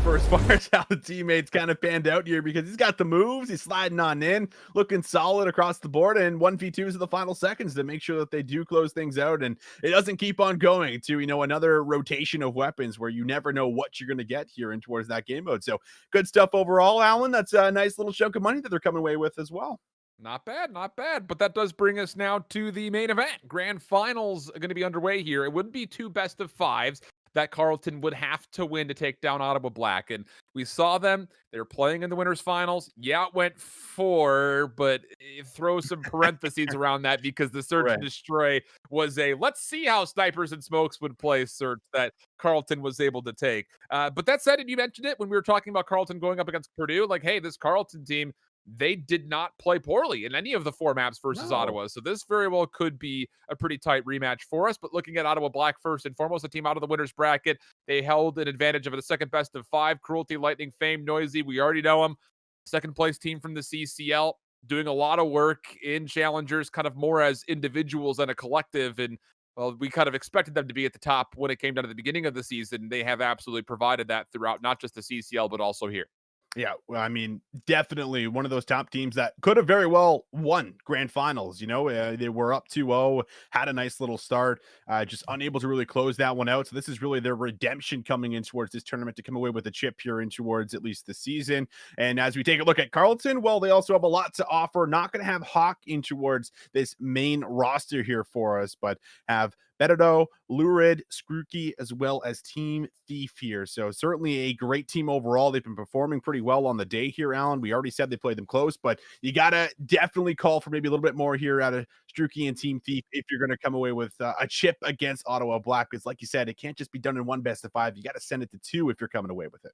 for as far as how the teammates kind of panned out here because he's got the moves, he's sliding on in, looking solid across the board, and 1v2s in the final seconds to make sure that they do close things out. And it doesn't keep on going to, another rotation of weapons where you never know what you're going to get here in towards that game mode. So good stuff overall, Alan. That's a nice little chunk of money that they're coming away with as well. Not bad, not bad. But that does bring us now to the main event. Grand finals are going to be underway here. It wouldn't be two best of fives that Carleton would have to win to take down Ottawa Black. And we saw them. They were playing in the winners finals. Yeah, it went four, but throw some parentheses around that because the search and Right. destroy was a let's see how snipers and smokes would play search that Carleton was able to take. But that said, and you mentioned it when we were talking about Carleton going up against Purdue, like, hey, this Carleton team, they did not play poorly in any of the four maps versus No. Ottawa. So this very well could be a pretty tight rematch for us. But looking at Ottawa Black first and foremost, a team out of the winners bracket, they held an advantage of the second best of five. Cruelty, Lightning, Fame, Noisy. We already know them. Second place team from the CCL, doing a lot of work in challengers, kind of more as individuals than a collective. And well, we kind of expected them to be at the top when it came down to the beginning of the season. They have absolutely provided that throughout, not just the CCL, but also here. Yeah, well, I mean, definitely one of those top teams that could have very well won grand finals. They were up 2-0, had a nice little start, just unable to really close that one out. So this is really their redemption coming in towards this tournament to come away with a chip here in towards at least the season. And as we take a look at Carleton, well, they also have a lot to offer. Not going to have Hawk in towards this main roster here for us, but have Betedo, Lurid, Skruki, as well as Team Thief here. So certainly a great team overall. They've been performing pretty well on the day here, Alan. We already said they played them close, but you got to definitely call for maybe a little bit more here out of Skruki and Team Thief if you're going to come away with a chip against Ottawa Black. Because like you said, it can't just be done in one best of five. You got to send it to two if you're coming away with it.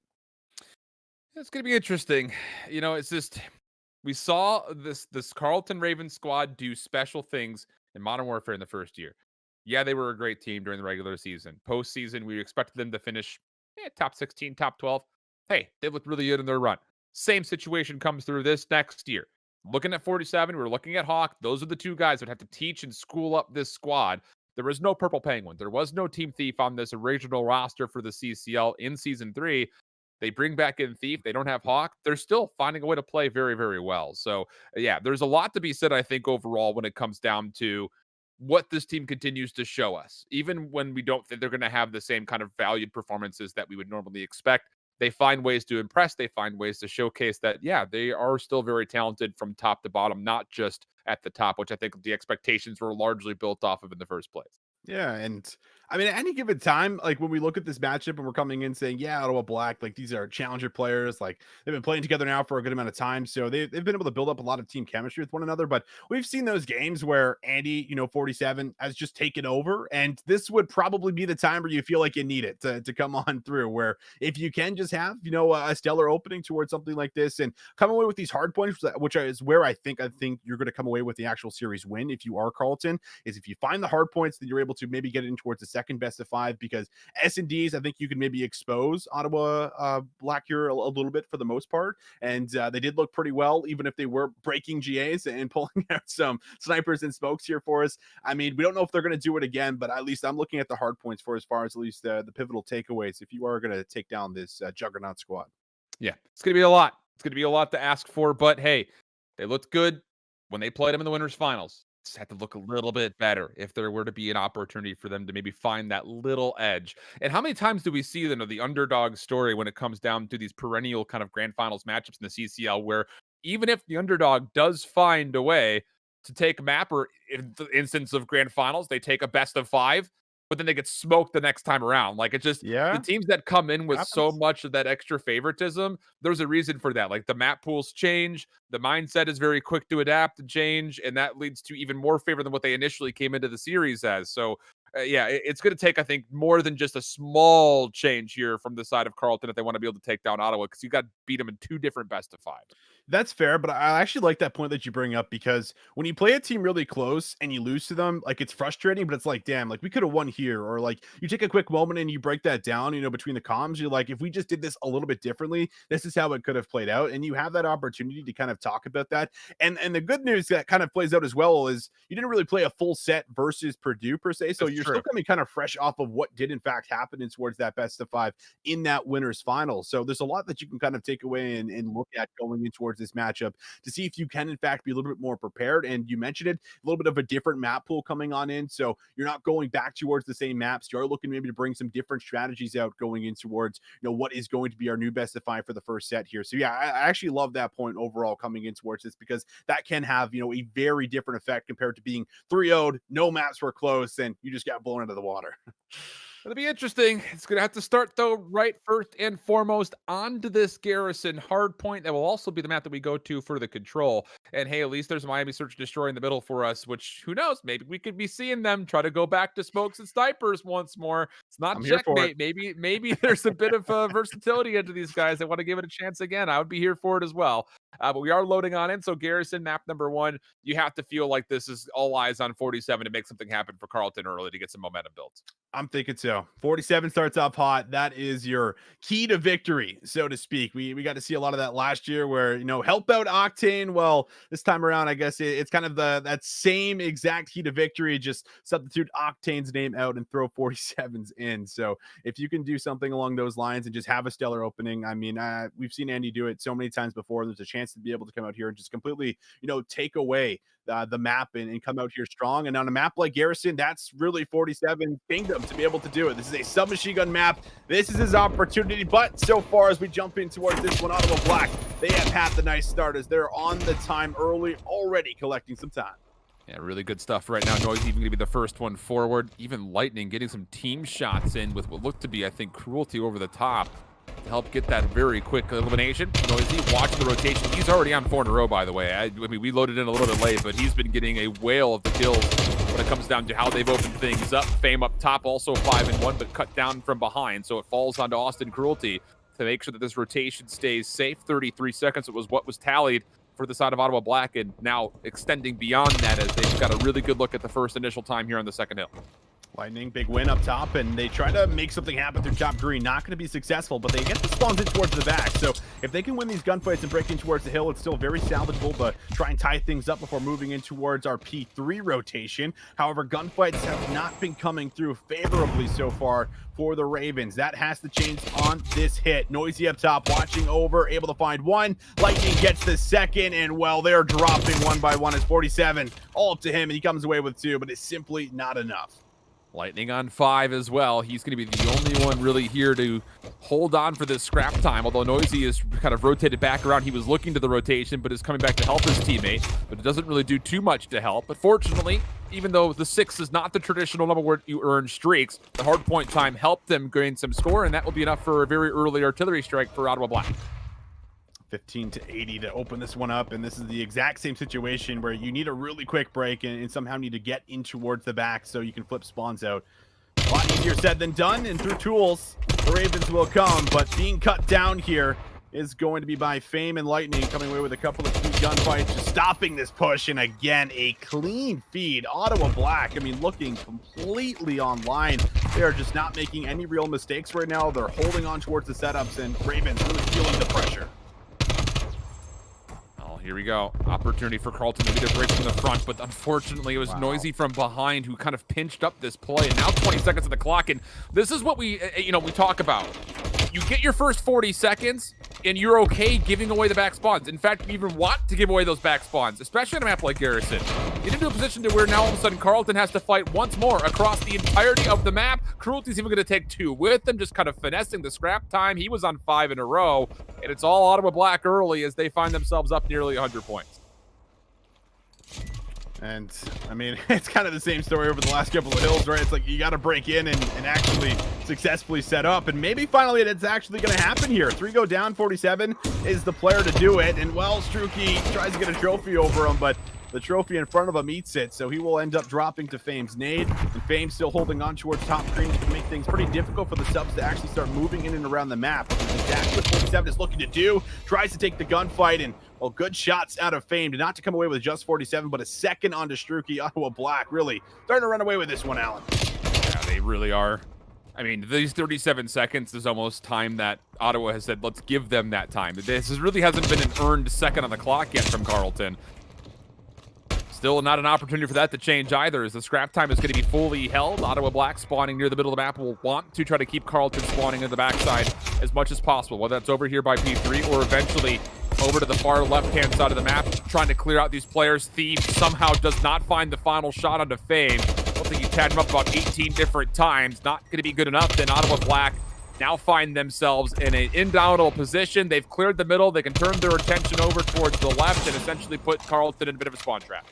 It's going to be interesting. It's just we saw this Carleton Ravens squad do special things in Modern Warfare in the first year. Yeah, they were a great team during the regular season. Postseason, we expected them to finish top 16, top 12. Hey, they looked really good in their run. Same situation comes through this next year. Looking at 47, we're looking at Hawk. Those are the two guys that have to teach and school up this squad. There was no Purple Penguin. There was no Team Thief on this original roster for the CCL in season 3. They bring back in Thief. They don't have Hawk. They're still finding a way to play very, very well. So, yeah, there's a lot to be said, I think, overall, when it comes down to what this team continues to show us. Even when we don't think they're going to have the same kind of valued performances that we would normally expect, they find ways to impress. They find ways to showcase that, yeah, they are still very talented from top to bottom, not just at the top, which I think the expectations were largely built off of in the first place. Yeah, and I mean, at any given time, like when we look at this matchup and we're coming in saying, yeah, Ottawa Black, like these are challenger players, like they've been playing together now for a good amount of time. So they've been able to build up a lot of team chemistry with one another. But we've seen those games where Andy, 47 has just taken over. And this would probably be the time where you feel like you need it to come on through. Where if you can just have, a stellar opening towards something like this and come away with these hard points, which is where I think you're going to come away with the actual series win if you are Carleton, is if you find the hard points, then you're able to maybe get in towards the second best of five because S&Ds, I think you can maybe expose Ottawa Black here a little bit for the most part. And they did look pretty well, even if they were breaking GAs and pulling out some snipers and smokes here for us. I mean, we don't know if they're going to do it again, but at least I'm looking at the hard points for as far as at least the pivotal takeaways if you are going to take down this juggernaut squad. Yeah, it's going to be a lot. It's going to be a lot to ask for, but hey, they looked good when they played them in the winners finals. Just had to look a little bit better if there were to be an opportunity for them to maybe find that little edge. And how many times do we see the underdog story when it comes down to these perennial kind of grand finals matchups in the CCL where even if the underdog does find a way to take a map, or in the instance of grand finals, they take a best of five, but then they get smoked the next time around. Like, it just the Yeah, teams that come in with so happens. much of that extra favoritism, there's a reason for that. Like, the map pools change, the mindset is very quick to adapt and change, and that leads to even more favor than what they initially came into the series as. So, yeah, it's going to take, I think, more than just a small change here from the side of Carleton if they want to be able to take down Ottawa, because you got to beat them in two different best of fives. That's fair, but I actually like that point that you bring up because when you play a team really close and you lose to them, like it's frustrating, but it's like, damn, like we could have won here. Or like you take a quick moment and you break that down, between the comms, you're like, if we just did this a little bit differently, this is how it could have played out. And you have that opportunity to kind of talk about that. And the good news that kind of plays out as well is you didn't really play a full set versus Purdue per se. So That's you're true. still coming kind of fresh off of what did in fact happen in towards that best of five in that winners final. So there's a lot that you can kind of take away and look at going in towards this matchup to see if you can in fact be a little bit more prepared. And you mentioned it, a little bit of a different map pool coming on in, so you're not going back towards the same maps. You're looking maybe to bring some different strategies out going in towards what is going to be our new best of five for the first set here. So yeah, I actually love that point overall coming in towards this, because that can have a very different effect compared to being 3-0'd, no maps were close, and you just got blown into the water. It'll be interesting. It's going to have to start, though, right first and foremost onto this Garrison hard point. That will also be the map that we go to for the control. And hey, at least there's Miami Search and Destroy in the middle for us, which who knows? Maybe we could be seeing them try to go back to smokes and snipers once more. It's not I'm here for it. checkmate. Maybe there's a bit of versatility into these guys. They want to give it a chance again. I would be here for it as well. But we are loading on in. So Garrison, map number 1, you have to feel like this is all eyes on 47 to make something happen for Carleton early to get some momentum built. I'm thinking so. 47 starts off hot. That is your key to victory, so to speak. We got to see a lot of that last year where, help out Octane. Well, this time around, I guess it's kind of that same exact key to victory, just substitute Octane's name out and throw 47s in. So if you can do something along those lines and just have a stellar opening, I mean, we've seen Andy do it so many times before. There's a chance to be able to come out here and just completely, take away the map and come out here strong. And on a map like Garrison, that's really 47 Kingdom to be able to do it. This is a submachine gun map. This is his opportunity. But so far as we jump in towards this one, Ottawa Black, they have had the nice start as they're on the time early, already collecting some time. Yeah, really good stuff right now. Noisy even going to be the first one forward. Even Lightning getting some team shots in with what looked to be, I think, Cruelty over the top to help get that very quick elimination. Noisy watching the rotation. He's already on 4 in a row, by the way. I mean, we loaded in a little bit late, but he's been getting a whale of the kills when it comes down to how they've opened things up. Fame up top, also 5-1, but cut down from behind. So it falls onto Austin Cruelty to make sure that this rotation stays safe. 33 seconds, it was what was tallied for the side of Ottawa Black, and now extending beyond that as they've got a really good look at the first initial time here on the second hill. Lightning, big win up top, and they try to make something happen through top green. Not going to be successful, but they get the spawns in towards the back. So if they can win these gunfights and break in towards the hill, it's still very salvageable, but try and tie things up before moving in towards our P3 rotation. However, gunfights have not been coming through favorably so far for the Ravens. That has to change on this hit. Noisy up top, watching over, able to find one. Lightning gets the second, and well, they're dropping one by one as 47 all up to him, and he comes away with 2, but it's simply not enough. Lightning on 5 as well. He's going to be the only one really here to hold on for this scrap time, although Noisy is kind of rotated back around. He was looking to the rotation, but is coming back to help his teammate, but it doesn't really do too much to help. But fortunately, even though the 6 is not the traditional number where you earn streaks, the hard point time helped them gain some score, and that will be enough for a very early artillery strike for Ottawa Black. 15-80 to open this one up, and this is the exact same situation where you need a really quick break and somehow need to get in towards the back so you can flip spawns out. A lot easier said than done, and through tools, the Ravens will come, but being cut down here is going to be by Fame and Lightning, coming away with a couple of key gunfights, just stopping this push, and again, a clean feed. Ottawa Black, I mean, looking completely online. They are just not making any real mistakes right now. They're holding on towards the setups, and Ravens really feeling the pressure. Here we go. Opportunity for Carleton maybe to break from the front, but unfortunately it was Noisy from behind who kind of pinched up this play. And now 20 seconds on the clock, and this is what we talk about. You get your first 40 seconds, and you're okay giving away the back spawns. In fact, you even want to give away those back spawns, especially on a map like Garrison. Get into a position to where now all of a sudden Carleton has to fight once more across the entirety of the map. Cruelty's even going to take 2 with them, just kind of finessing the scrap time. He was on 5 in a row, and it's all Ottawa Black early as they find themselves up nearly 100 points. And I mean, it's kind of the same story over the last couple of hills, right? It's like you got to break in and actually successfully set up, and maybe finally it's actually going to happen here. 3 go down, 47 is the player to do it, and well, Struki tries to get a trophy over him, but the trophy in front of him eats it, so he will end up dropping to Fame's nade, and Fame still holding on towards top green. It's going to make things pretty difficult for the subs to actually start moving in and around the map. Which is exactly what 47 is looking to do. Tries to take the gunfight, and Well, good shots out of Fame, not to come away with just 47, but a second on Struki. Ottawa Black really starting to run away with this one, Alan. Yeah, they really are. I mean, these 37 seconds is almost time that Ottawa has said, let's give them that time. This really hasn't been an earned second on the clock yet from Carleton. Still not an opportunity for that to change either, as the scrap time is going to be fully held. Ottawa Black spawning near the middle of the map will want to try to keep Carleton spawning in the backside as much as possible, whether that's over here by P3 or eventually over to the far left-hand side of the map, trying to clear out these players. Thief somehow does not find the final shot onto Fame. I think he tagged him up about 18 different times. Not going to be good enough. Then Ottawa Black now find themselves in an indomitable position. They've cleared the middle. They can turn their attention over towards the left and essentially put Carleton in a bit of a spawn trap.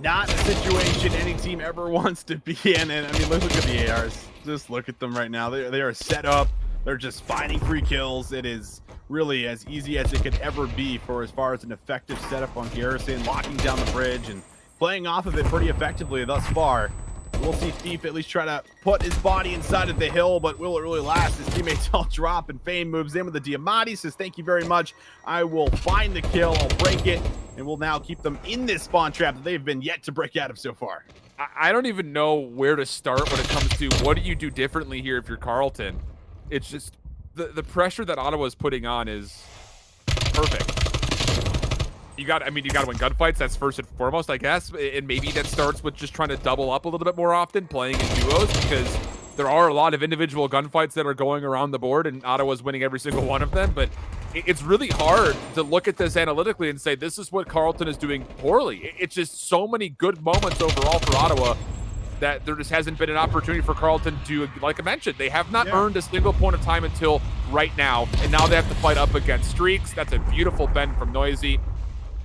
Not a situation any team ever wants to be in. And I mean, look at the ARs. Just look at them right now. They are set up. They're just finding free kills. It is really as easy as it could ever be for as far as an effective setup on Garrison, locking down the bridge and playing off of it pretty effectively thus far. We'll see Thief at least try to put his body inside of the hill, but will it really last? His teammates all drop, and Fame moves in with the Diamati, says, thank you very much. I will find the kill, I'll break it, and we'll now keep them in this spawn trap that they've been yet to break out of so far. I don't even know where to start when it comes to what do you do differently here if you're Carleton. It's just the pressure that Ottawa is putting on is perfect. You got to win gunfights. That's first and foremost, I guess. And maybe that starts with just trying to double up a little bit more often, playing in duos, because there are a lot of individual gunfights that are going around the board, and Ottawa's winning every single one of them. But it's really hard to look at this analytically and say this is what Carleton is doing poorly. It's just so many good moments overall for Ottawa that there just hasn't been an opportunity for Carleton to, like I mentioned, they have not earned a single point of time until right now, and now they have to fight up against Streaks. That's a beautiful bend from Noisy.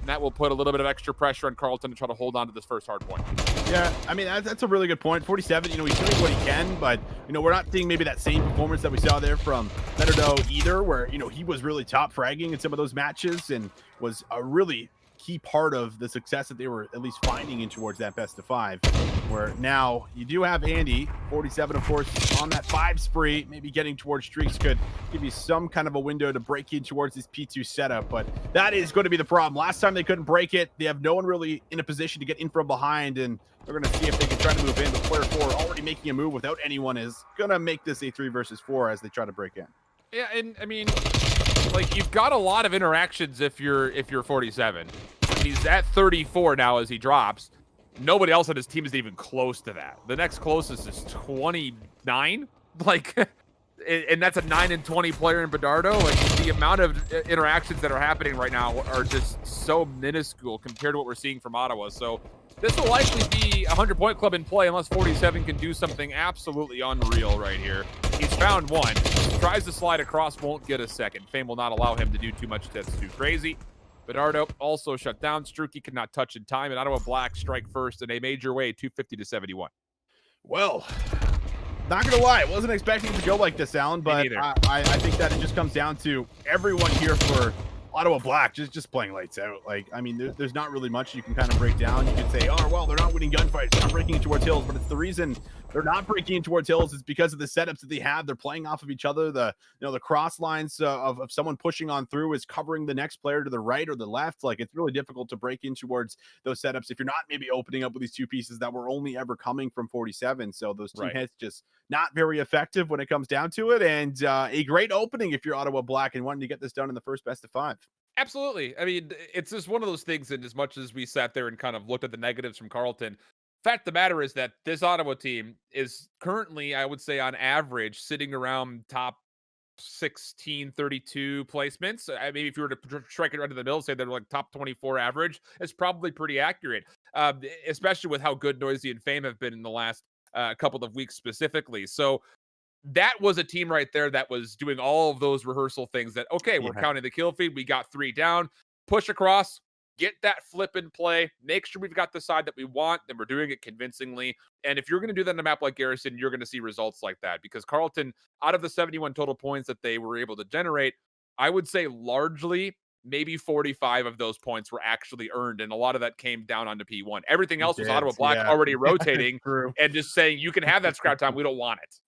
That will put a little bit of extra pressure on Carleton to try to hold on to this first hard point. Yeah, I mean, that's a really good point. 47, he's doing what he can, but, we're not seeing maybe that same performance that we saw there from Medardo either, where, he was really top fragging in some of those matches and was a really key part of the success that they were at least finding in towards that best of 5, where now you do have Andy 47, of course, on that 5 spree. Maybe getting towards Streaks could give you some kind of a window to break in towards this P2 setup, but that is going to be the problem. Last time they couldn't break it. They have no one really in a position to get in from behind, and they're going to see if they can try to move in, but player 4 already making a move without anyone is going to make this a 3 versus 4 as they try to break in. Yeah, and I mean, like, you've got a lot of interactions if you're 47. He's at 34 now as he drops. Nobody else on his team is even close to that. The next closest is 29. Like, and that's a 9 and 20 player in Bedardo. Like, the amount of interactions that are happening right now are just so minuscule compared to what we're seeing from Ottawa. So this will likely be a 100-point club in play unless 47 can do something absolutely unreal right here. He's found one. Tries to slide across, won't get a second. Fame will not allow him to do too much that's too crazy. Bedardo also shut down. Struki could not touch in time, and Ottawa Black strike first in a major way, 250-71. Well, not going to lie, I wasn't expecting it to go like this, Alan, but I think that it just comes down to everyone here for Ottawa Black just playing lights out. Like, I mean, there's not really much you can kind of break down. You could say, oh, well, they're not winning gunfights, they're not breaking in towards hills, but it's the reason they're not breaking in towards hills is because of the setups that they have. They're playing off of each other. The cross lines of someone pushing on through is covering the next player to the right or the left. Like, it's really difficult to break in towards those setups if you're not maybe opening up with these two pieces that were only ever coming from 47. So those team hits just not very effective when it comes down to it. And a great opening if you're Ottawa Black and wanting to get this done in the first best of 5. Absolutely. I mean, it's just one of those things, and as much as we sat there and kind of looked at the negatives from Carleton, fact of the matter is that this Ottawa team is currently, I would say, on average, sitting around top 16, 32 placements. I mean, if you were to strike it right in the middle, say they're like top 24 average, it's probably pretty accurate, especially with how good Noisy and Fame have been in the last couple of weeks specifically. So that was a team right there that was doing all of those rehearsal things that, okay, we're counting the kill feed. We got 3 down, push across, get that flip in play, make sure we've got the side that we want, then we're doing it convincingly. And if you're going to do that in a map like Garrison, you're going to see results like that, because Carleton, out of the 71 total points that they were able to generate, I would say largely maybe 45 of those points were actually earned, and a lot of that came down onto P1. Everything else was Ottawa Black already rotating and just saying, you can have that scrap time, we don't want it.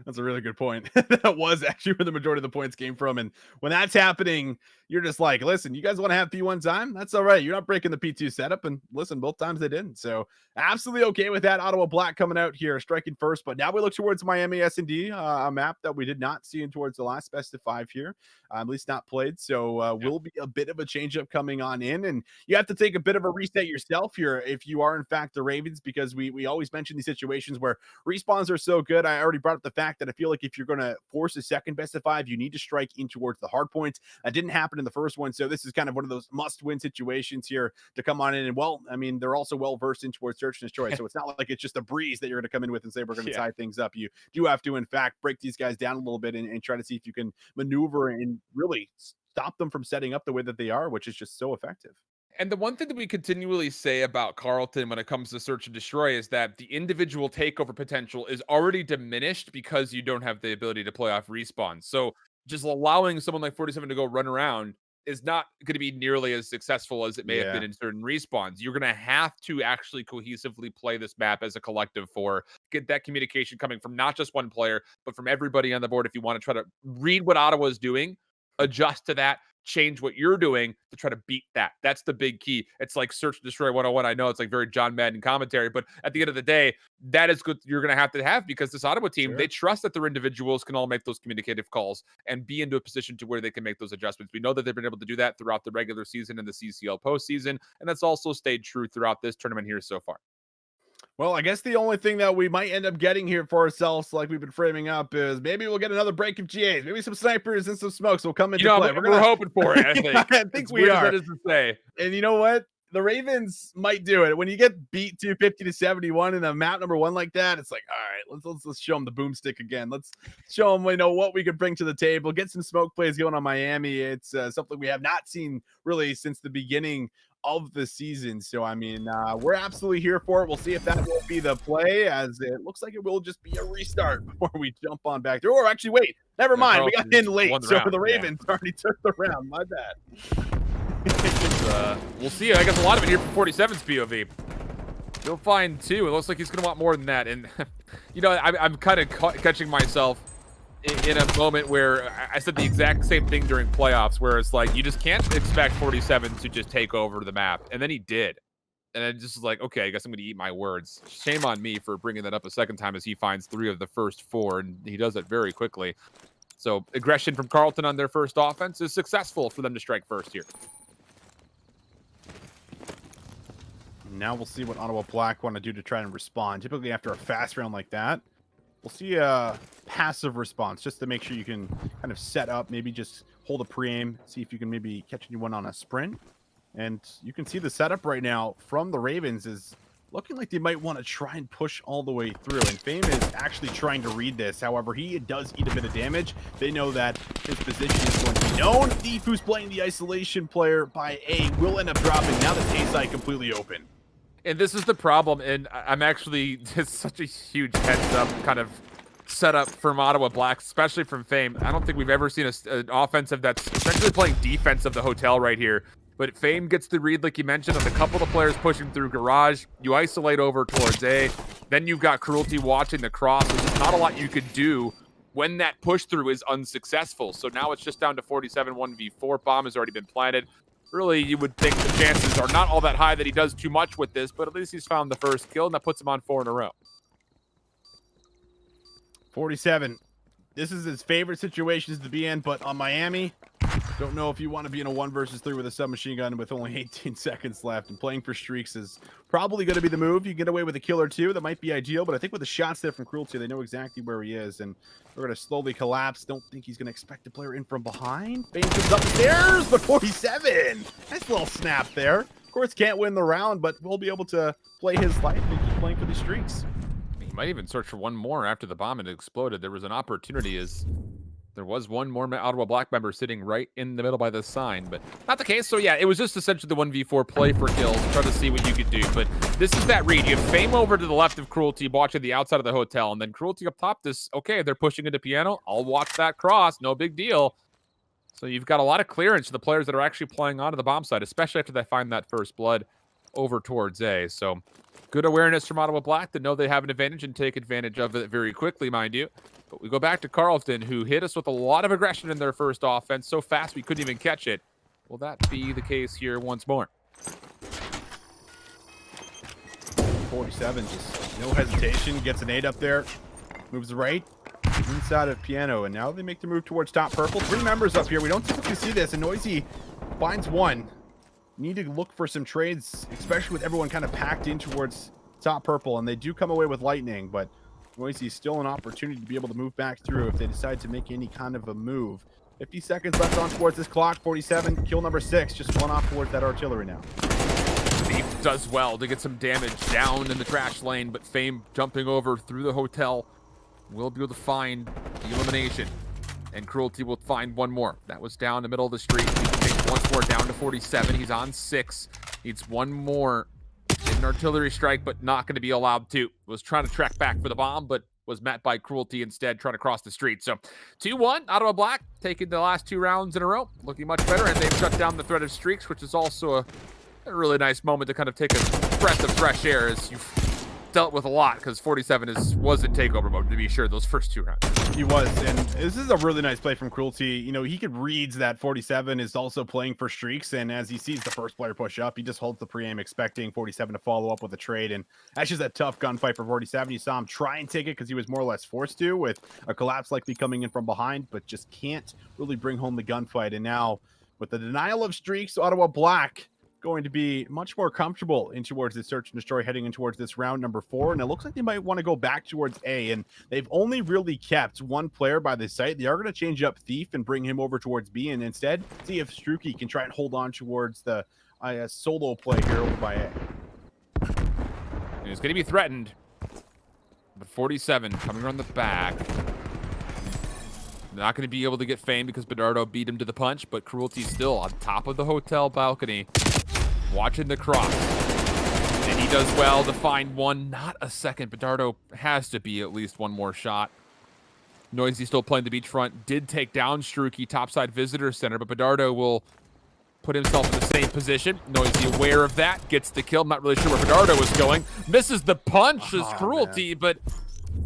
That's a really good point. That was actually where the majority of the points came from. And when that's happening, you're just like, listen, you guys want to have P1 time? That's all right. You're not breaking the P2 setup. And listen, both times they didn't. So absolutely okay with that. Ottawa Black coming out here, striking first. But now we look towards Miami S&D, a map that we did not see in towards the last best of 5 here, at least not played. So will be a bit of a change up coming on in. And you have to take a bit of a reset yourself here if you are, in fact, the Ravens, because we always mention these situations where respawns are so good. I already brought up the fact that I feel like if you're going to force a second best of 5, you need to strike in towards the hard points. That didn't happen in the first one. So this is kind of one of those must-win situations here to come on in. And well, I mean, they're also well-versed in towards search and destroy. So it's not like it's just a breeze that you're going to come in with and say, we're going to tie things up. You do have to, in fact, break these guys down a little bit and try to see if you can maneuver and really stop them from setting up the way that they are, which is just so effective. And the one thing that we continually say about Carleton when it comes to search and destroy is that the individual takeover potential is already diminished because you don't have the ability to play off respawns. So just allowing someone like 47 to go run around is not going to be nearly as successful as it may have been in certain respawns. You're going to have to actually cohesively play this map as a collective for get that communication coming from not just one player, but from everybody on the board. If you want to try to read what Ottawa is doing, adjust to that, change what you're doing to try to beat that. That's the big key. It's like search and destroy 101. I know it's like very John Madden commentary, but at the end of the day, that is good. You're going to have because this Ottawa team, they trust that their individuals can all make those communicative calls and be into a position to where they can make those adjustments. We know that they've been able to do that throughout the regular season and the CCL postseason, and that's also stayed true throughout this tournament here so far. Well, I guess the only thing that we might end up getting here for ourselves, like we've been framing up, is maybe we'll get another break of GAs. Maybe some snipers and some smokes will come into play. We're hoping for it, I think. I think we are. That is to say. And you know what? The Ravens might do it. When you get beat 250-71 in a map number 1 like that, it's like, all right, let's show them the boomstick again. Let's show them, what we could bring to the table. Get some smoke plays going on Miami. It's something we have not seen really since the beginning of the season. So, I mean, we're absolutely here for it. We'll see if that will be the play, as it looks like it will just be a restart before we jump on back there. Or actually, wait, never mind. We got in late. So the Ravens already took the round. My bad. We'll see. I guess a lot of it here from 47's POV. You'll find too. It looks like he's going to want more than that. And, I'm kind of catching myself in a moment where I said the exact same thing during playoffs, where it's like, you just can't expect 47 to just take over the map. And then he did. And I just was like, okay, I guess I'm going to eat my words. Shame on me for bringing that up a second time, as he finds 3 of the first 4, and he does it very quickly. So aggression from Carleton on their first offense is successful for them to strike first here. Now we'll see what Ottawa Black want to do to try and respond. Typically after a fast round like that, we'll see a passive response just to make sure you can kind of set up, maybe just hold a pre-aim, see if you can maybe catch anyone on a sprint. And you can see the setup right now from the Ravens is looking like they might want to try and push all the way through. And Fame is actually trying to read this. However, he does eat a bit of damage. They know that his position is going to be known. Thief, who's playing the isolation player by A, will end up dropping. Now that A side completely open. And this is the problem, and I'm actually just such a huge heads-up kind of setup from Ottawa Black, especially from Fame. I don't think we've ever seen an offensive that's essentially playing defense of the hotel right here. But Fame gets the read, like you mentioned, on a couple of players pushing through garage. You isolate over towards A. Then you've got Cruelty watching the cross. There's not a lot you could do when that push-through is unsuccessful. So now it's just down to 47, 1v4. Bomb has already been planted. Really, you would think the chances are not all that high that he does too much with this, but at least he's found the first kill, and that puts him on 4 in a row. 47. This is his favorite situations to be in, but on Miami, don't know if you want to be in a 1 versus 3 with a submachine gun with only 18 seconds left, and playing for streaks is probably going to be the move. You get away with a kill or 2, that might be ideal, but I think with the shots there from Cruelty, they know exactly where he is, and we're going to slowly collapse. Don't think he's going to expect a player in from behind. Fame comes up the stairs, but 47. Nice little snap there. Of course, can't win the round, but we'll be able to play his life and keep playing for these streaks. He might even search for one more after the bomb had exploded. There was an opportunity, as there was one more Ottawa Black member sitting right in the middle by the sign, but not the case. So yeah, it was just essentially the 1v4 play for kills, try to see what you could do. But this is that read. You have Fame over to the left of Cruelty, watching the outside of the hotel, and then Cruelty up top. This, okay, they're pushing into piano. I'll watch that cross. No big deal. So you've got a lot of clearance to the players that are actually playing onto the bomb side, especially after they find that first blood over towards A. So good awareness from Ottawa Black to know they have an advantage and take advantage of it very quickly, mind you. But we go back to Carleton, who hit us with a lot of aggression in their first offense, so fast we couldn't even catch it. Will that be the case here once more? 47, just no hesitation, gets an 8 up there, moves right inside of Piano, and now they make the move towards top purple. 3 members up here. We don't typically see this, and Noisy finds one. Need to look for some trades, especially with everyone kind of packed in towards top purple, and they do come away with lightning, but Noisy still an opportunity to be able to move back through if they decide to make any kind of a move. 50 seconds left on towards this clock. 47, kill number 6, just one off towards that artillery now. Thief does well to get some damage down in the trash lane, but Fame jumping over through the hotel will be able to find the elimination. And Cruelty will find one more. That was down the middle of the street. He can take once more down to 47. He's on 6. Needs one more. An artillery strike, but not going to be allowed to. Was trying to track back for the bomb, but was met by Cruelty instead, trying to cross the street. So 2-1, Ottawa Black taking the last 2 rounds in a row, looking much better, and they've shut down the threat of streaks, which is also a really nice moment to kind of take a breath of fresh air as you've dealt with a lot, because 47 was in takeover mode, to be sure, those first 2 rounds. He was, and this is a really nice play from Cruelty. You know, he could read that 47 is also playing for streaks, and as he sees the first player push up, he just holds the pre-aim expecting 47 to follow up with a trade, and that's just a tough gunfight for 47. You saw him try and take it because he was more or less forced to, with a collapse likely coming in from behind, but just can't really bring home the gunfight. And now, with the denial of streaks, Ottawa Black going to be much more comfortable in towards the search and destroy heading in towards this round number 4, and it looks like they might want to go back towards A, and they've only really kept one player by the site. They are going to change up Thief and bring him over towards B, and instead see if Struki can try and hold on towards the solo play here over by A. He's going to be threatened, but 47 coming around the back. Not going to be able to get Fame because Bedardo beat him to the punch, but Cruelty still on top of the hotel balcony, watching the cross. And he does well to find one, not a second. Bedardo has to be at least one more shot. Noisy still playing the beachfront, did take down Struki, topside visitor center, but Bedardo will put himself in the same position. Noisy aware of that, gets the kill. I'm not really sure where Bedardo was going. Misses the punch as Cruelty, but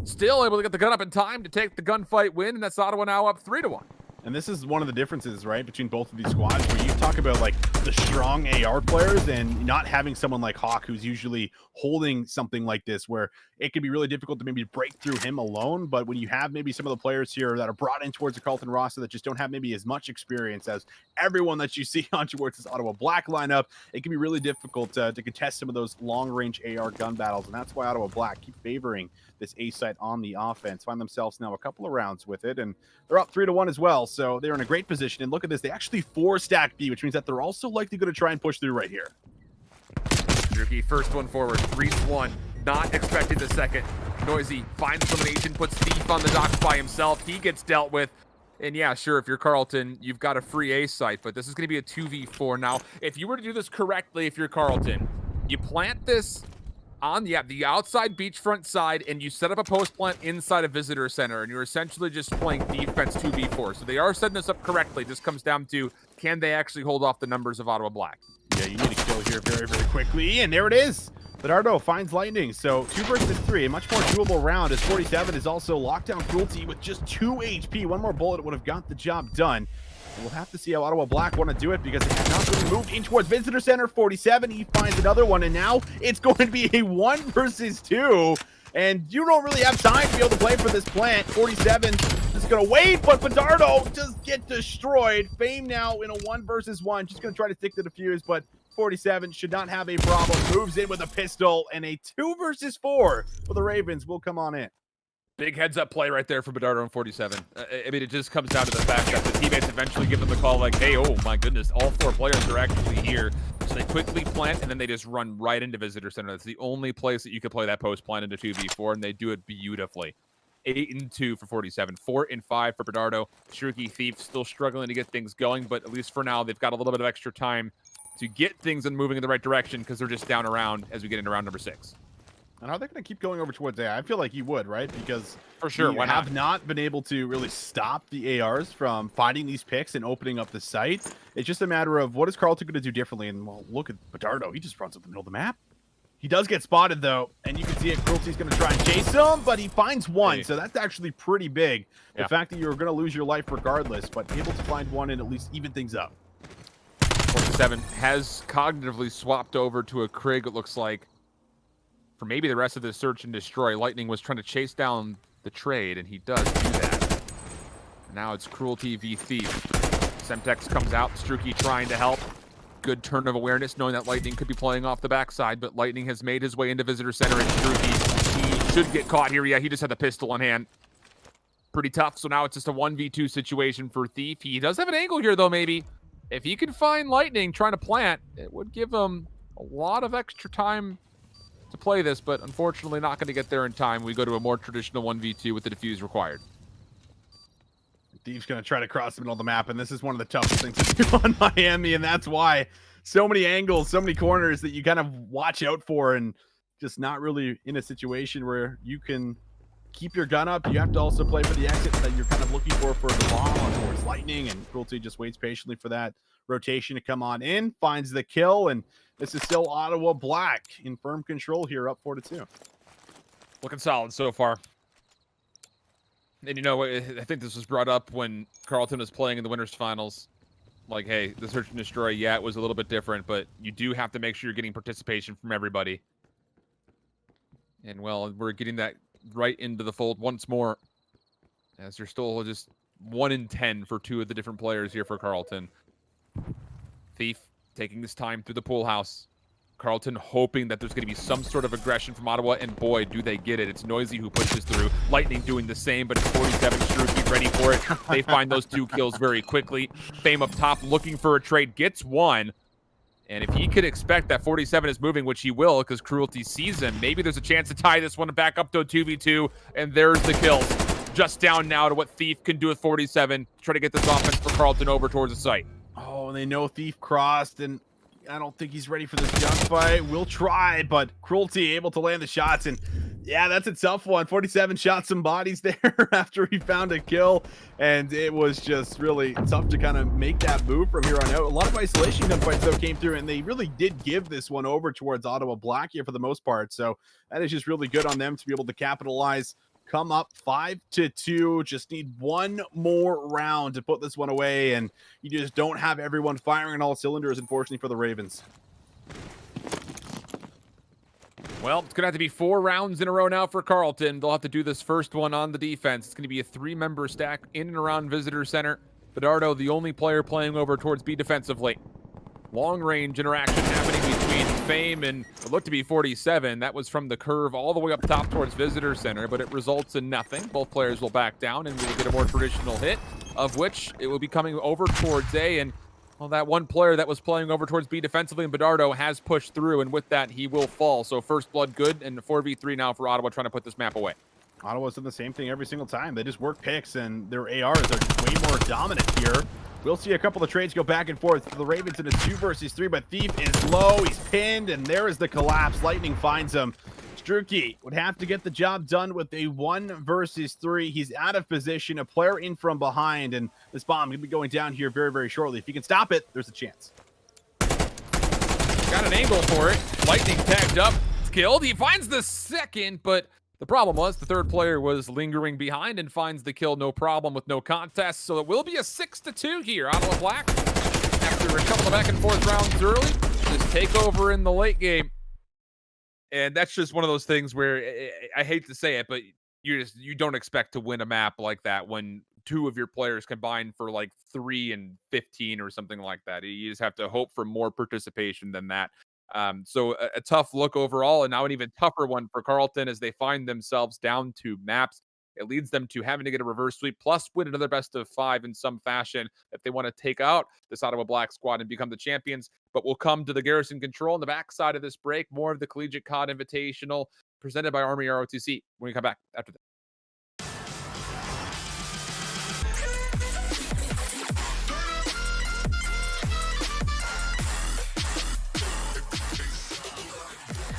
still able to get the gun up in time to take the gunfight win, and that's Ottawa now up 3-1. And this is one of the differences, right, between both of these squads, where you talk about like the strong AR players and not having someone like Hawk who's usually holding something like this, where it can be really difficult to maybe break through him alone. But when you have maybe some of the players here that are brought in towards the Carleton roster that just don't have maybe as much experience as everyone that you see on towards this Ottawa Black lineup, it can be really difficult to contest some of those long-range AR gun battles. And that's why Ottawa Black keep favoring this A site on the offense, find themselves now a couple of rounds with it, and they're up 3-1 as well. So they're in a great position. And look at this, they actually 4-stack B, which means that they're also likely going to try and push through right here. Druki, first one forward, reads one, not expecting the second. Noisy finds elimination, puts Thief on the docks by himself. He gets dealt with. And yeah, sure, if you're Carleton, you've got a free A site, but this is going to be a 2v4. Now, if you were to do this correctly, if you're Carleton, you plant this on the outside beachfront side, and you set up a post plant inside a visitor center, and you're essentially just playing defense 2v4. So they are setting this up correctly. This comes down to, can they actually hold off the numbers of Ottawa Black? Yeah, you need to kill here very, very quickly, and there it is. Bedardo finds lightning, so 2 versus 3, a much more doable round, as 47 is also lockdown Cruelty with just 2 HP. One more bullet would have got the job done. We'll have to see how Ottawa Black want to do it, because they have not really moved in towards visitor center. 47, he finds another one, and now it's going to be a 1 versus 2. And you don't really have time to be able to play for this plant. 47 is going to wait, but Bedardo just get destroyed. Fame now in a 1 versus 1, just going to try to stick to the fuse, but 47 should not have a problem. Moves in with a pistol, and a 2 versus 4 for the Ravens will come on in. Big heads-up play right there for Bedardo and 47. I mean, it just comes down to the fact that the teammates eventually give them the call like, hey, oh my goodness, all 4 players are actually here. So they quickly plant, and then they just run right into Visitor Center. That's the only place that you could play that post plant into 2v4, and they do it beautifully. 8-2 for 47, 4-5 for Bedardo. Shruki Thief still struggling to get things going, but at least for now, they've got a little bit of extra time to get things and moving in the right direction, because they're just down around as we get into round number 6. And are they going to keep going over towards A? I feel like you would, right? Because for sure, we have not been able to really stop the ARs from finding these picks and opening up the site. It's just a matter of what is Carleton going to do differently. And well, look at Bedardo. He just runs up the middle of the map. He does get spotted, though, and you can see it. Cruelty's going to try and chase him, but he finds one, so that's actually pretty big. The fact that you're going to lose your life regardless, but able to find one and at least even things up. 47 has cognitively swapped over to a Krig, it looks like, for maybe the rest of the search and destroy. Lightning was trying to chase down the trade, and he does do that. Now it's Cruelty v Thief. Semtex comes out, Struki trying to help. Good turn of awareness, knowing that Lightning could be playing off the backside, but Lightning has made his way into Visitor Center, and Struki, he should get caught here. Yeah, he just had the pistol on hand. Pretty tough, so now it's just a 1v2 situation for Thief. He does have an angle here, though, maybe. If he can find Lightning trying to plant, it would give him a lot of extra time to play this, but unfortunately not going to get there in time. We go to a more traditional 1v2 with the defuse required. Thief's going to try to cross the middle of the map, and this is one of the toughest things to do on Miami, and that's why so many angles, so many corners that you kind of watch out for, and just not really in a situation where you can keep your gun up. You have to also play for the exit that you're kind of looking for the bomb towards Lightning, and Cruelty just waits patiently for that rotation to come on in, finds the kill, and this is still Ottawa Black in firm control here, up 4-2. Looking solid so far. And you know, I think this was brought up when Carleton was playing in the winners finals. Like, hey, the search and destroy, yeah, it was a little bit different, but you do have to make sure you're getting participation from everybody. And, well, we're getting that right into the fold once more, as there's still just 1 in 10 for 2 of the different players here for Carleton. Thief taking this time through the pool house. Carleton hoping that there's going to be some sort of aggression from Ottawa, and boy, do they get it. It's Noisy who pushes through. Lightning doing the same, but it's 47 Struki ready for it. They find those 2 kills very quickly. Fame up top looking for a trade, gets one. And if he could expect that 47 is moving, which he will because Cruelty sees him, maybe there's a chance to tie this one back up to a 2v2, and there's the kills. Just down now to what Thief can do with 47. Try to get this offense for Carleton over towards the site. Oh, and they know Thief crossed, and I don't think he's ready for this gunfight. We'll try, but Cruelty able to land the shots, and yeah, that's a tough one. 47 shot some bodies there after he found a kill, and it was just really tough to kind of make that move from here on out. A lot of isolation gunfights though came through, and they really did give this one over towards Ottawa Black here for the most part, so that is just really good on them to be able to capitalize. Come up 5-2. Just need one more round to put this one away, and you just don't have everyone firing on all cylinders, unfortunately, for the Ravens. Well, it's going to have to be 4 rounds in a row now for Carleton. They'll have to do this first one on the defense. It's going to be a 3-member stack in and around Visitor Center. Bedardo, the only player playing over towards B defensively. Long-range interaction happening between Fame and what looked to be 47. That was from the curve all the way up top towards Visitor Center, but it results in nothing. Both players will back down, and we will get a more traditional hit, of which it will be coming over towards A. And, well, that one player that was playing over towards B defensively, and Bedardo has pushed through, and with that, he will fall. So first blood good, and 4v3 now for Ottawa trying to put this map away. Ottawa's done the same thing every single time. They just work picks, and their ARs are way more dominant here. We'll see a couple of trades go back and forth for the Ravens in a 2 versus 3, but Thief is low. He's pinned, and there is the collapse. Lightning finds him. Struki would have to get the job done with a 1 versus 3. He's out of position, a player in from behind, and this bomb will be going down here very, very shortly. If he can stop it, there's a chance. Got an angle for it. Lightning tagged up. It's killed. He finds the second, but the problem was the third player was lingering behind and finds the kill, no problem, with no contest. So it will be a 6-2 here. Ottawa Black, after a couple of back and forth rounds early, just take over in the late game. And that's just one of those things where I hate to say it, but you don't expect to win a map like that when 2 of your players combine for like 3 and 15 or something like that. You just have to hope for more participation than that. So a tough look overall, and now an even tougher one for Carleton as they find themselves down 2 maps. It leads them to having to get a reverse sweep plus win another best of 5 in some fashion if they want to take out this Ottawa Black squad and become the champions. But we'll come to the Garrison Control on the backside of this break. More of the Collegiate COD Invitational presented by Army ROTC when we come back after this.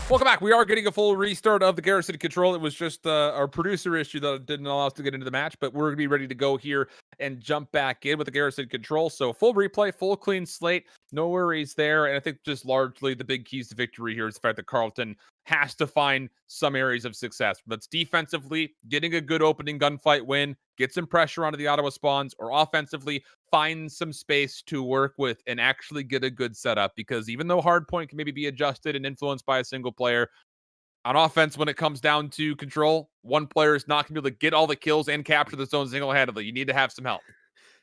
Welcome back. We are getting a full restart of the Garrison Control. It was just our producer issue that didn't allow us to get into the match, but we're going to be ready to go here and jump back in with the Garrison Control. So full replay, full clean slate, no worries there. And I think just largely the big keys to victory here is the fact that Carleton has to find some areas of success. That's defensively, getting a good opening gunfight win, get some pressure onto the Ottawa spawns, or offensively, find some space to work with and actually get a good setup. Because even though hardpoint can maybe be adjusted and influenced by a single player, on offense, when it comes down to control, one player is not going to be able to get all the kills and capture the zone single-handedly. You need to have some help.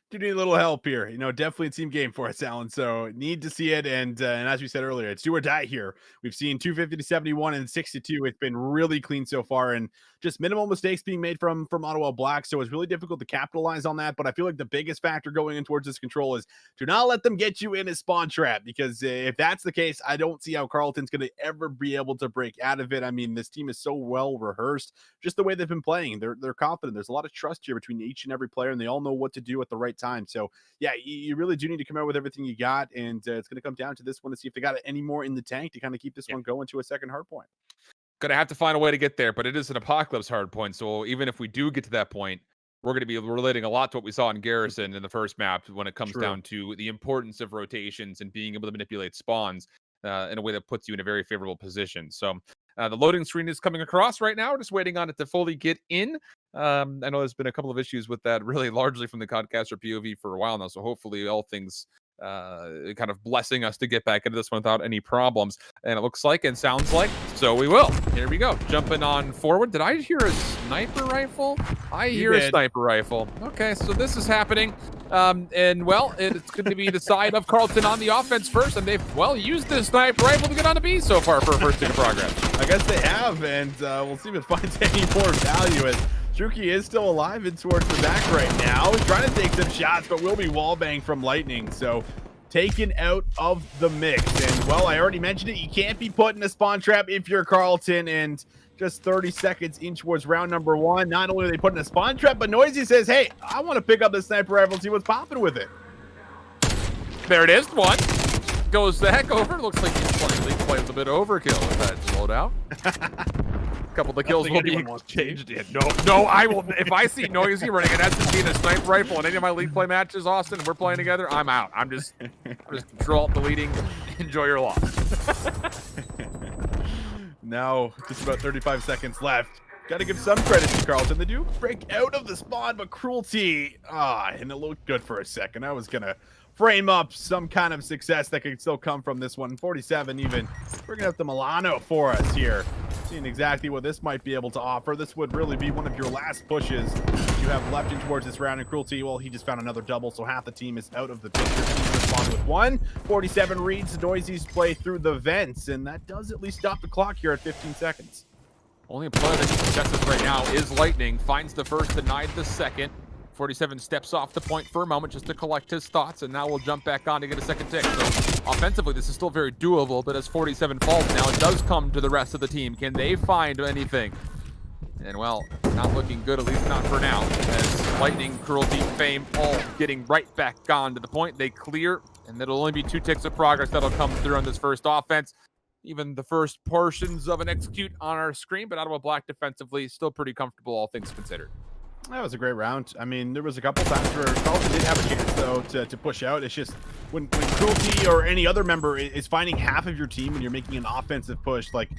Do need a little help here. Definitely a team game for us, Alan. So need to see it. And as we said earlier, it's do or die here. We've seen 250 to 71 and 62. It's been really clean so far, and just minimal mistakes being made from Ottawa Black. So it's really difficult to capitalize on that. But I feel like the biggest factor going in towards this control is do not let them get you in a spawn trap, because if that's the case, I don't see how Carleton's going to ever be able to break out of it. I mean, this team is so well rehearsed, just the way they've been playing. They're confident. There's a lot of trust here between each and every player, and they all know what to do at the right time. So yeah, you really do need to come out with everything you got, and it's going to come down to this one to see if they got any more in the tank to kind of keep this one going to a second hard point. Gonna have to find a way to get there, but it is an apocalypse hard point. So even if we do get to that point, we're going to be relating a lot to what we saw in Garrison in the first map when it comes down to the importance of rotations and being able to manipulate spawns in a way that puts you in a very favorable position. So the loading screen is coming across right now. We're just waiting on it to fully get in. I know there's been a couple of issues with that, really largely from the Codcaster POV for a while now. So hopefully all things kind of blessing us to get back into this one without any problems. And it looks like and sounds like so we will. Here we go. Jumping on forward. Did I hear a sniper rifle? I hear a sniper rifle. Okay, so this is happening. And well, it's going to be the side of Carleton on the offense first, and they've used this sniper rifle to get on a B so far for a first tick of progress. I guess they have, and we'll see if it finds any more value. As Druki is still alive and towards the back right now. He's trying to take some shots, but will be wallbanged from Lightning. So taken out of the mix. And well, I already mentioned it. You can't be put in a spawn trap if you're Carleton. And just 30 seconds in towards round number one. Not only are they put in a spawn trap, but Noisy says, hey, I want to pick up this sniper rifle and see what's popping with it. There it is. One. Goes the heck over. Looks like he's playing League Play with a bit of overkill with that slowdown. Couple of the kills will be exchanged. No, I will. If I see Noisy running an SMG and a sniper rifle in any of my League Play matches, Austin, and we're playing together, I'm out. I'm just control deleting. Enjoy your loss. Now, just about 35 seconds left. Got to give some credit to Carleton. They do break out of the spawn, but Cruelty, and it looked good for a second. I was gonna frame up some kind of success that could still come from this one. 47 even bringing up the Milano for us here. Seeing exactly what this might be able to offer. This would really be one of your last pushes you have left in towards this round. And Cruelty, well, he just found another double, so half the team is out of the picture. He's responding with one. 47 reads Noisy's play through the vents, and that does at least stop the clock here at 15 seconds. Only player that can possess this right now is Lightning. Finds the first, denied the second. 47 steps off the point for a moment just to collect his thoughts, and now we'll jump back on to get a second tick. So offensively, this is still very doable, but as 47 falls now, it does come to the rest of the team. Can they find anything? And well, not looking good, at least not for now, as Lightning, Cruelty, Fame, all getting right back on to the point. They clear, and it'll only be 2 ticks of progress that'll come through on this first offense. Even the first portions of an execute on our screen, but Ottawa Black defensively still pretty comfortable, all things considered. That was a great round. I mean, there was a couple times where Carleton did have a chance, though, to push out. It's just when Cruelty or any other member is finding half of your team and you're making an offensive push, like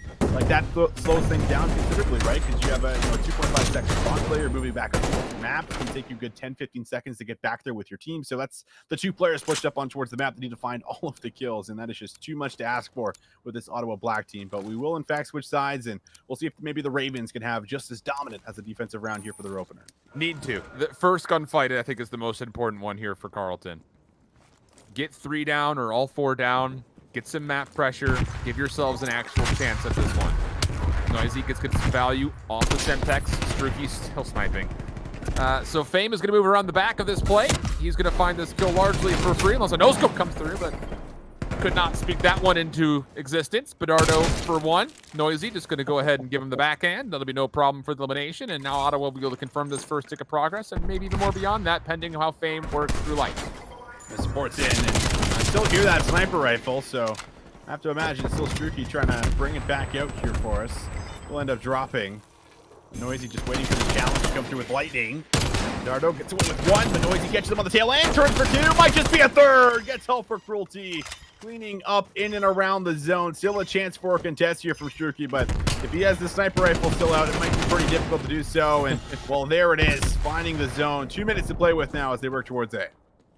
that slows things down considerably, right? Because you have a 2.5 second spawn player moving back up the map. It can take you a good 10-15 seconds to get back there with your team. So that's the 2 players pushed up on towards the map that need to find all of the kills, and that is just too much to ask for with this Ottawa Black team. But we will, in fact, switch sides, and we'll see if maybe the Ravens can have just as dominant as a defensive round here for their opener. Need to. The first gunfight, I think, is the most important one here for Carleton. Get 3 down or all 4 down. Get some map pressure. Give yourselves an actual chance at this one. Noisy gets good value off the Semtex. Struki still sniping. So Fame is going to move around the back of this play. He's going to find this kill largely for free, unless a no-scope comes through, but could not speak that one into existence. Bedardo for 1. Noisy just going to go ahead and give him the backhand. That'll be no problem for the elimination. And now Ottawa will be able to confirm this first tick of progress, and maybe even more beyond that, pending on how Fame works through light. The support's in, and I still hear that sniper rifle, so I have to imagine it's still Struki trying to bring it back out here for us. We'll end up dropping. Noisy just waiting for the challenge to come through with lightning. Dardo gets away with one, but Noisy catches him on the tail end, turns for two, might just be a third. Gets help for Cruelty. Cleaning up in and around the zone. Still a chance for a contest here from Struki, but if he has the sniper rifle still out, it might be pretty difficult to do so. And, well, there it is, finding the zone. 2 minutes to play with now as they work towards A.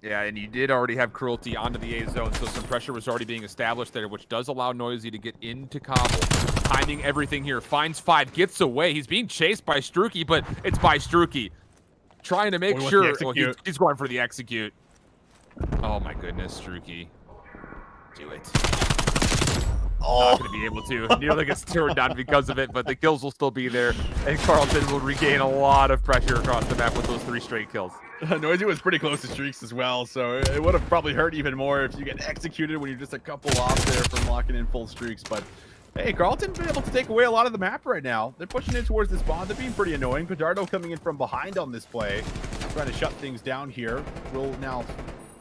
Yeah, and you did already have Cruelty onto the A zone, so some pressure was already being established there, which does allow Noisy to get into Cobble. Timing everything here, finds 5, gets away. He's being chased by Struki, but it's by Struki. Trying to make sure he's going for the execute. Oh my goodness, Struki. Do it. Oh. Not going to be able to. Nearly gets turned down because of it, but the kills will still be there, and Carlton will regain a lot of pressure across the map with those 3 straight kills. Noisy was pretty close to streaks as well, so it would have probably hurt even more if you get executed when you're just a couple off there from locking in full streaks. But hey, Carlton's been able to take away a lot of the map right now. They're pushing in towards the spawn. They're being pretty annoying. Pedardo coming in from behind on this play, trying to shut things down here. We'll now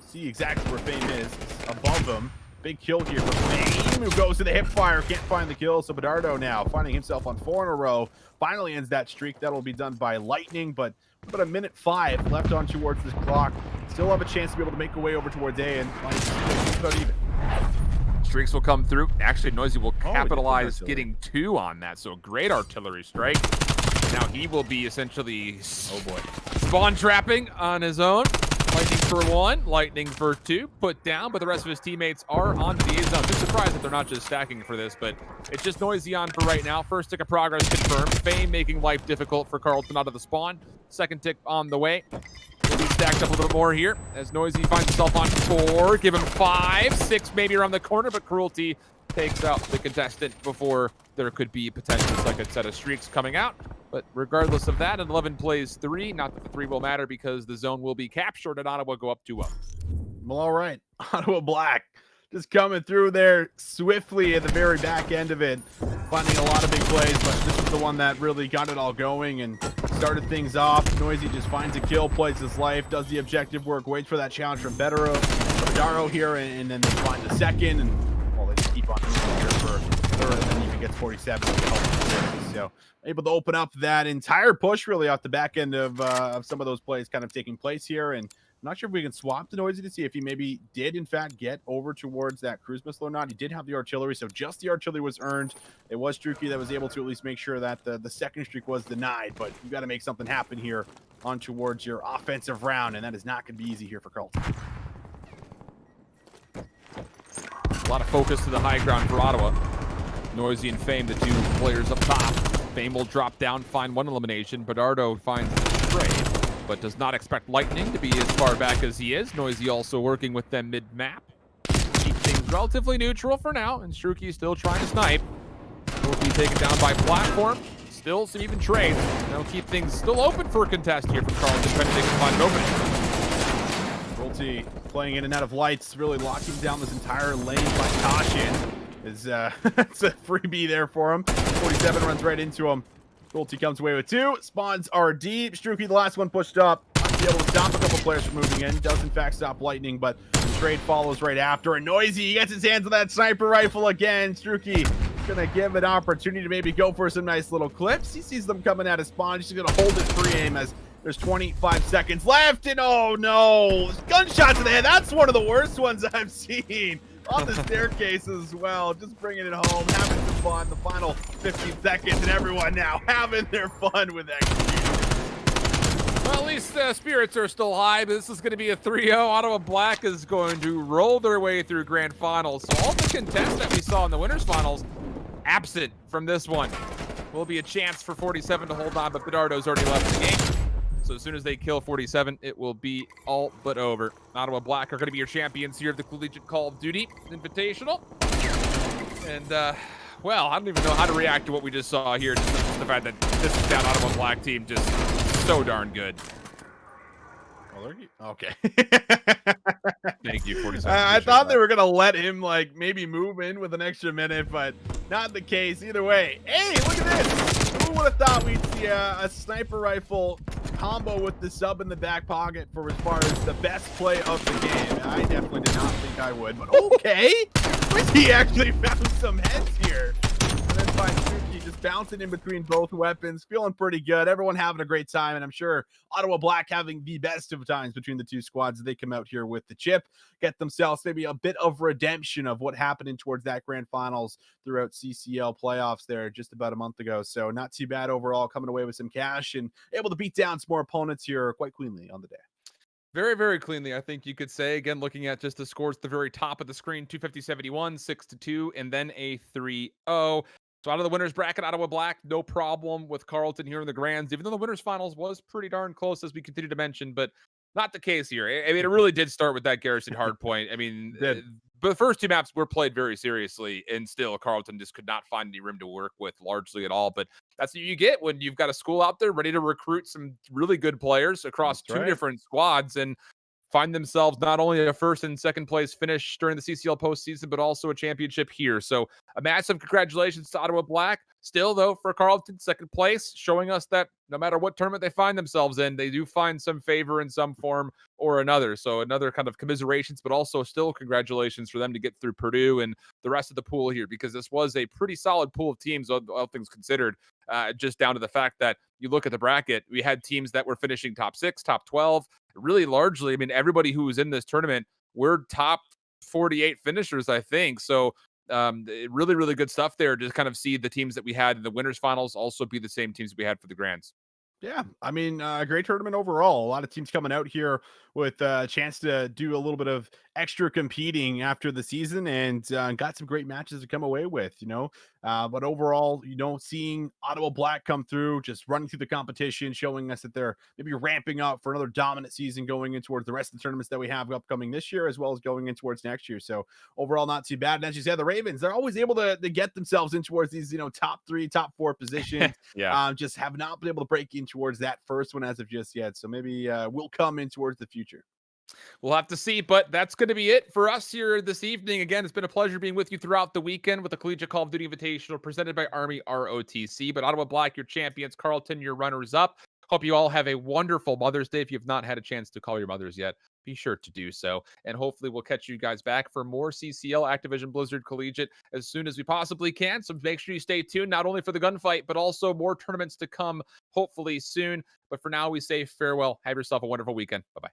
see exactly where Fame is. Above him. Big kill here for Fame, who goes to the hip fire. Can't find the kill, so Pedardo now finding himself on 4 in a row. Finally ends that streak. That'll be done by Lightning, but about 1:05 left on towards this clock. Still have a chance to be able to make a way over towards A, and about even. Streaks will come through. Actually, Noisy will capitalize getting 2 on that, so great artillery strike. Now he will be essentially spawn trapping on his own. Lightning for 1, Lightning for 2, put down, but the rest of his teammates are on to the A zone. Just surprised that they're not just stacking for this, but it's just Noisy on for right now. First tick of progress confirmed. Fame making life difficult for Carlton out of the spawn. Second tick on the way. Will be stacked up a little bit more here as Noisy finds himself on 4. Give him 5, 6 maybe around the corner, but Cruelty takes out the contestant before there could be potential second set of streaks coming out. But regardless of that, an 11 plays 3. Not that the 3 will matter because the zone will be captured and Ottawa go up 2-0. Well, all right. Ottawa Black just coming through there swiftly at the very back end of it. Finding a lot of big plays, but this is the one that really got it all going and started things off. Noisy just finds a kill, plays his life, does the objective work, waits for that challenge from Bedaro here, and then they find the second. And, well, they just keep on moving here for third, and then even gets 47 to help. So able to open up that entire push really off the back end of some of those plays kind of taking place here. And I'm not sure if we can swap to Noisy to see if he maybe did in fact get over towards that cruise missile or not. He did have the artillery, so just the artillery was earned. It was Struki that was able to at least make sure that the second streak was denied, but you got to make something happen here on towards your offensive round, and that is not going to be easy here for Carlton. A lot of focus to the high ground for Ottawa. Noisy and Fame, the 2 players up top. Fame will drop down, find 1 elimination. Pedardo finds the trade, but does not expect Lightning to be as far back as he is. Noisy also working with them mid-map. Keep things relatively neutral for now, and Struki still trying to snipe. Will be taken down by Platform. Still some even trades. That'll keep things still open for a contest here from Carlton, trying to take a find an opening. Cruelty playing in and out of lights, really locking down this entire lane by Caution. It's a freebie there for him. 47 runs right into him. Cruelty comes away with 2. Spawns are deep. Struki, the last one pushed up. Might be able to stop a couple players from moving in. Does in fact stop Lightning, but the trade follows right after. And Noisy, he gets his hands on that sniper rifle again. Struki gonna give an opportunity to maybe go for some nice little clips. He sees them coming out of spawn. He's gonna hold it free aim as there's 25 seconds left. And oh no, gunshots to the head. That's one of the worst ones I've seen. On the staircase as well, just bringing it home, having some fun. The final 15 seconds, and everyone now having their fun with execution. Well, at least spirits are still high, but this is going to be a 3-0. Ottawa Black is going to roll their way through grand finals. So all the contests that we saw in the winners finals, absent from this one. Will be a chance for 47 to hold on, but Pedardo's already left the game. So as soon as they kill 47, it will be all but over. Ottawa Black are going to be your champions here of the Collegiate Call of Duty Invitational. And, well, I don't even know how to react to what we just saw here. Just the fact that this is down Ottawa Black team just so darn good. Okay. Thank you, 47. I thought they were going to let him, like, maybe move in with an extra minute, but not the case. Either way. Hey, look at this. Who would have thought we'd see a sniper rifle combo with the sub in the back pocket for as far as the best play of the game? I definitely did not think I would, but okay. He actually found some heads here. And then by Suki just bouncing in between both weapons, feeling pretty good. Everyone having a great time, and I'm sure Ottawa Black having the best of times between the two squads as they come out here with the chip, get themselves maybe a bit of redemption of what happened in towards that grand finals throughout CCL playoffs there just about a month ago. So not too bad overall, coming away with some cash and able to beat down some more opponents here quite cleanly on the day. Very, very cleanly, I think you could say. Again, looking at just the scores at the very top of the screen, 250-71, 6-2, and then a 3-0. So out of the winners bracket, Ottawa Black, no problem with Carleton here in the Grands, even though the winners finals was pretty darn close, as we continue to mention, but not the case here. I mean, it really did start with that Garrison hard point. I mean, Did. but the first two maps were played very seriously, and still Carleton just could not find any room to work with largely at all. But that's what you get when you've got a school out there ready to recruit some really good players across That's two right. different squads and find themselves not only a first and second place finish during the CCL postseason, but also a championship here. So a massive congratulations to Ottawa Black. Still, though, for Carleton, second place, showing us that no matter what tournament they find themselves in, they do find some favor in some form or another. So another kind of commiserations, but also still congratulations for them to get through Purdue and the rest of the pool here, because this was a pretty solid pool of teams, all things considered. Just down to the fact that you look at the bracket, we had teams that were finishing top 6, top 12, really largely. I mean, everybody who was in this tournament were top 48 finishers, I think. So really, really good stuff there to kind of see the teams that we had in the winners finals also be the same teams we had for the Grands. Yeah, I mean, great tournament overall. A lot of teams coming out here with a chance to do a little bit of extra competing after the season, and got some great matches to come away with. But overall, seeing Ottawa Black come through, just running through the competition, showing us that they're maybe ramping up for another dominant season going in towards the rest of the tournaments that we have upcoming this year, as well as going in towards next year. So overall, not too bad. And as you said, the Ravens, they're always able to get themselves in towards these, top 3, top 4 positions. Yeah. Just have not been able to break in towards that first one as of just yet. So maybe we'll come in towards the future. We'll have to see, but that's going to be it for us here this evening. Again, it's been a pleasure being with you throughout the weekend with the Collegiate Call of Duty Invitational presented by Army ROTC. But Ottawa Black, your champions, Carleton, your runners up. Hope you all have a wonderful Mother's Day. If you've not had a chance to call your mothers yet, be sure to do so. And hopefully we'll catch you guys back for more CCL Activision Blizzard Collegiate as soon as we possibly can. So make sure you stay tuned, not only for the gunfight, but also more tournaments to come, hopefully soon. But for now, we say farewell. Have yourself a wonderful weekend. Bye-bye.